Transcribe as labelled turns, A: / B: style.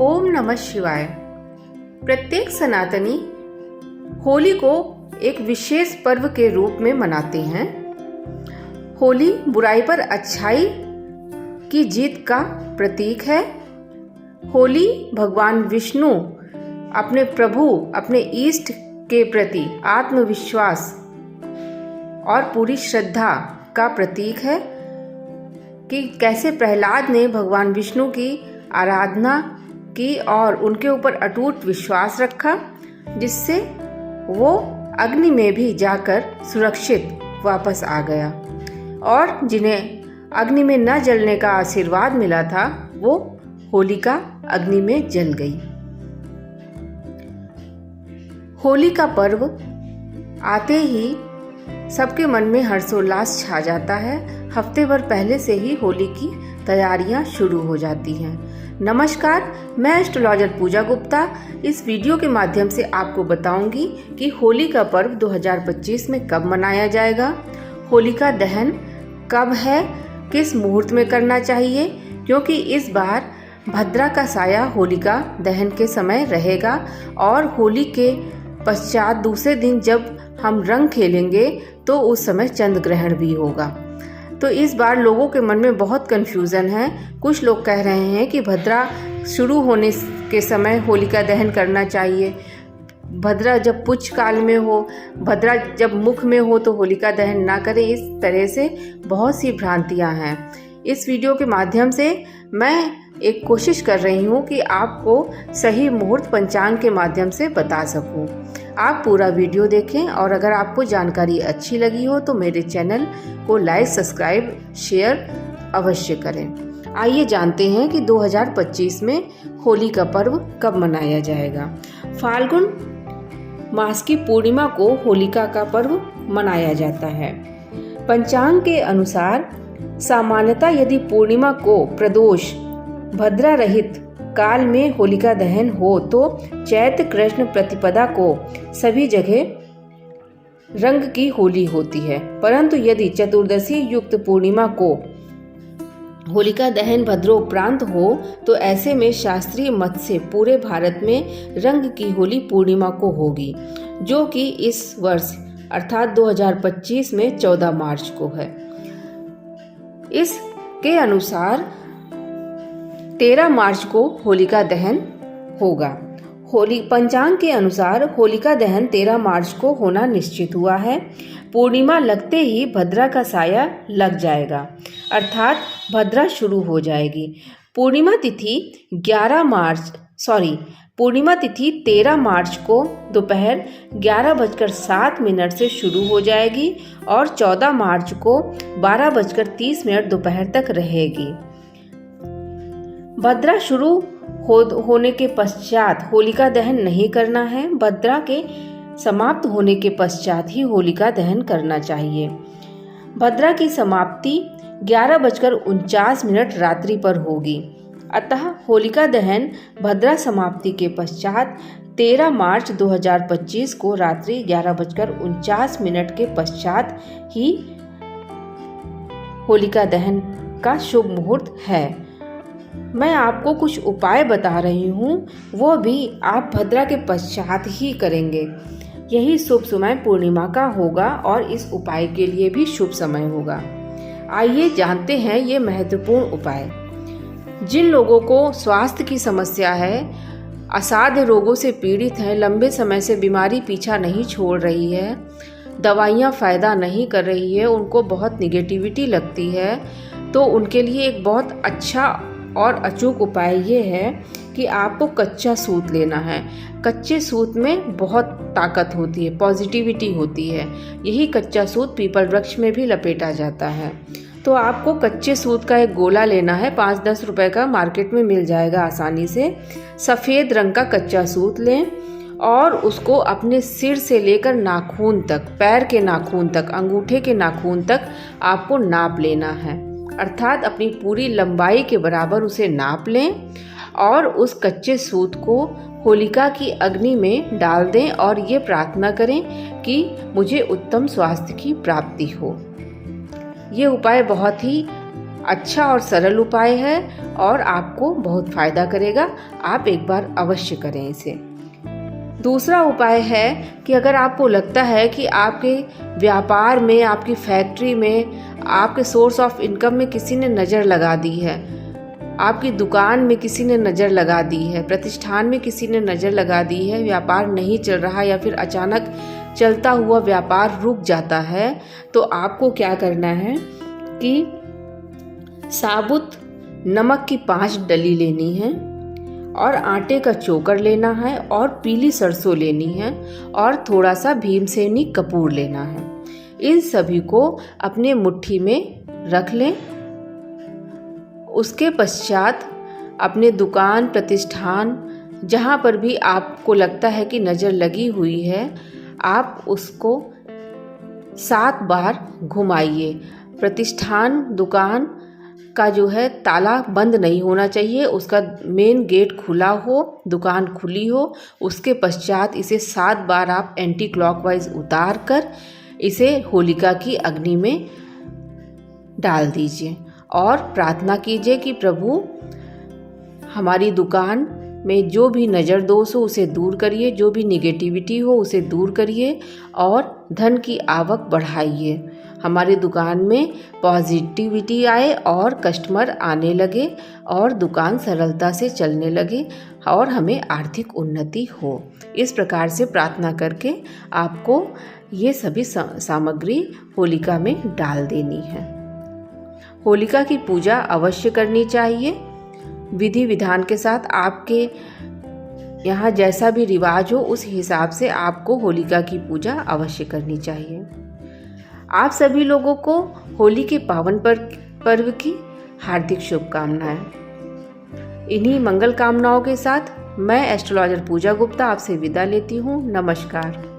A: ओम नमः शिवाय। प्रत्येक सनातनी होली को एक विशेष पर्व के रूप में मनाते हैं। होली बुराई पर अच्छाई की जीत का प्रतीक है। होली भगवान विष्णु अपने प्रभु, अपने इष्ट के प्रति आत्मविश्वास और पूरी श्रद्धा का प्रतीक है कि कैसे प्रहलाद ने भगवान विष्णु की आराधना की और उनके ऊपर अटूट विश्वास रखा, जिससे वो अग्नि में भी जाकर सुरक्षित वापस आ गया और जिन्हें अग्नि में न जलने का आशीर्वाद मिला था वो होलिका अग्नि में जल गई। होली का पर्व आते ही सबके मन में हर्षोल्लास छा जाता है। हफ्ते भर पहले से ही होली की तैयारियां शुरू हो जाती हैं। नमस्कार, मैं एस्ट्रोलॉजर पूजा गुप्ता इस वीडियो के माध्यम से आपको बताऊंगी कि होली का पर्व 2025 में कब मनाया जाएगा, होलिका दहन कब है, किस मुहूर्त में करना चाहिए, क्योंकि इस बार भद्रा का साया होलिका दहन के समय रहेगा और होली के पश्चात दूसरे दिन जब हम रंग खेलेंगे तो उस समय चंद्र ग्रहण भी होगा। तो इस बार लोगों के मन में बहुत कन्फ्यूज़न है। कुछ लोग कह रहे हैं कि भद्रा शुरू होने के समय होलिका दहन करना चाहिए, भद्रा जब पुच्छ काल में हो, भद्रा जब मुख में हो तो होलिका दहन ना करें। इस तरह से बहुत सी भ्रांतियां हैं। इस वीडियो के माध्यम से मैं एक कोशिश कर रही हूँ कि आपको सही मुहूर्त पंचांग के माध्यम से बता सकूँ। आप पूरा वीडियो देखें और अगर आपको जानकारी अच्छी लगी हो तो मेरे चैनल को लाइक, सब्सक्राइब, शेयर अवश्य करें। आइए जानते हैं कि 2025 में होली का पर्व कब मनाया जाएगा। फाल्गुन मास की पूर्णिमा को होलिका का पर्व मनाया जाता है। पंचांग के अनुसार सामान्यतः यदि पूर्णिमा को प्रदोष भद्रा रहित काल में होलिका दहन हो तो चैत्र कृष्ण प्रतिपदा को सभी जगह रंग की होली होती है, परंतु यदि चतुर्दशी युक्त पूर्णिमा को होलिका दहन भद्रोपरांत हो तो ऐसे में शास्त्रीय मत से पूरे भारत में रंग की होली पूर्णिमा को होगी, जो कि इस वर्ष अर्थात 2025 में 14 मार्च को है। इसके अनुसार 13 मार्च को होलिका दहन होगा। होली पंचांग के अनुसार होलिका दहन 13 मार्च को होना निश्चित हुआ है। पूर्णिमा लगते ही भद्रा का साया लग जाएगा, अर्थात भद्रा शुरू हो जाएगी। पूर्णिमा तिथि 13 मार्च को दोपहर 11:07 से शुरू हो जाएगी और 14 मार्च को 12:30 दोपहर तक रहेगी। भद्रा शुरू होने के पश्चात होलिका दहन नहीं करना है। भद्रा के समाप्त होने के पश्चात ही होलिका दहन करना चाहिए। भद्रा की समाप्ति 11:49 रात्रि पर होगी, अतः होलिका दहन भद्रा समाप्ति के पश्चात 13 मार्च 2025 को रात्रि 11:49 के पश्चात ही होलिका दहन का शुभ मुहूर्त है। मैं आपको कुछ उपाय बता रही हूँ, वो भी आप भद्रा के पश्चात ही करेंगे। यही शुभ समय पूर्णिमा का होगा और इस उपाय के लिए भी शुभ समय होगा। आइए जानते हैं ये महत्वपूर्ण उपाय। जिन लोगों को स्वास्थ्य की समस्या है, असाध्य रोगों से पीड़ित हैं, लंबे समय से बीमारी पीछा नहीं छोड़ रही है, दवाइयाँ फ़ायदा नहीं कर रही है, उनको बहुत निगेटिविटी लगती है, तो उनके लिए एक बहुत अच्छा और अचूक उपाय ये है कि आपको कच्चा सूत लेना है। कच्चे सूत में बहुत ताकत होती है, पॉजिटिविटी होती है। यही कच्चा सूत पीपल वृक्ष में भी लपेटा जाता है। तो आपको कच्चे सूत का एक गोला लेना है, 5-10 रुपए का मार्केट में मिल जाएगा आसानी से। सफ़ेद रंग का कच्चा सूत लें और उसको अपने सिर से लेकर नाखून तक, पैर के नाखून तक, अंगूठे के नाखून तक आपको नाप लेना है, अर्थात अपनी पूरी लंबाई के बराबर उसे नाप लें और उस कच्चे सूत को होलिका की अग्नि में डाल दें और ये प्रार्थना करें कि मुझे उत्तम स्वास्थ्य की प्राप्ति हो। ये उपाय बहुत ही अच्छा और सरल उपाय है और आपको बहुत फायदा करेगा। आप एक बार अवश्य करें इसे। दूसरा उपाय है कि अगर आपको लगता है कि आपके व्यापार में, आपकी फैक्ट्री में, आपके सोर्स ऑफ इनकम में किसी ने नज़र लगा दी है, आपकी दुकान में किसी ने नज़र लगा दी है, प्रतिष्ठान में किसी ने नज़र लगा दी है, व्यापार नहीं चल रहा या फिर अचानक चलता हुआ व्यापार रुक जाता है, तो आपको क्या करना है कि साबुत नमक की 5 डली लेनी है और आटे का चोकर लेना है और पीली सरसों लेनी है और थोड़ा सा भीमसेनी कपूर लेना है। इन सभी को अपने मुट्ठी में रख लें। उसके पश्चात अपने दुकान, प्रतिष्ठान, जहाँ पर भी आपको लगता है कि नज़र लगी हुई है, आप उसको 7 बार घुमाइए। प्रतिष्ठान, दुकान का जो है ताला बंद नहीं होना चाहिए, उसका मेन गेट खुला हो, दुकान खुली हो। उसके पश्चात इसे 7 बार आप एंटी क्लॉकवाइज उतार कर इसे होलिका की अग्नि में डाल दीजिए और प्रार्थना कीजिए कि प्रभु हमारी दुकान में जो भी नज़र दोष हो उसे दूर करिए, जो भी निगेटिविटी हो उसे दूर करिए और धन की आवक बढ़ाइए। हमारी दुकान में पॉजिटिविटी आए और कस्टमर आने लगे और दुकान सरलता से चलने लगे और हमें आर्थिक उन्नति हो। इस प्रकार से प्रार्थना करके आपको ये सभी सामग्री होलिका में डाल देनी है। होलिका की पूजा अवश्य करनी चाहिए। विधि विधान के साथ आपके यहाँ जैसा भी रिवाज हो उस हिसाब से आपको होलिका की पूजा अवश्य करनी चाहिए। आप सभी लोगों को होली के पावन पर्व की हार्दिक शुभकामनाएं। इन्हीं मंगल कामनाओं के साथ मैं एस्ट्रोलॉजर पूजा गुप्ता आपसे विदा लेती हूँ। नमस्कार।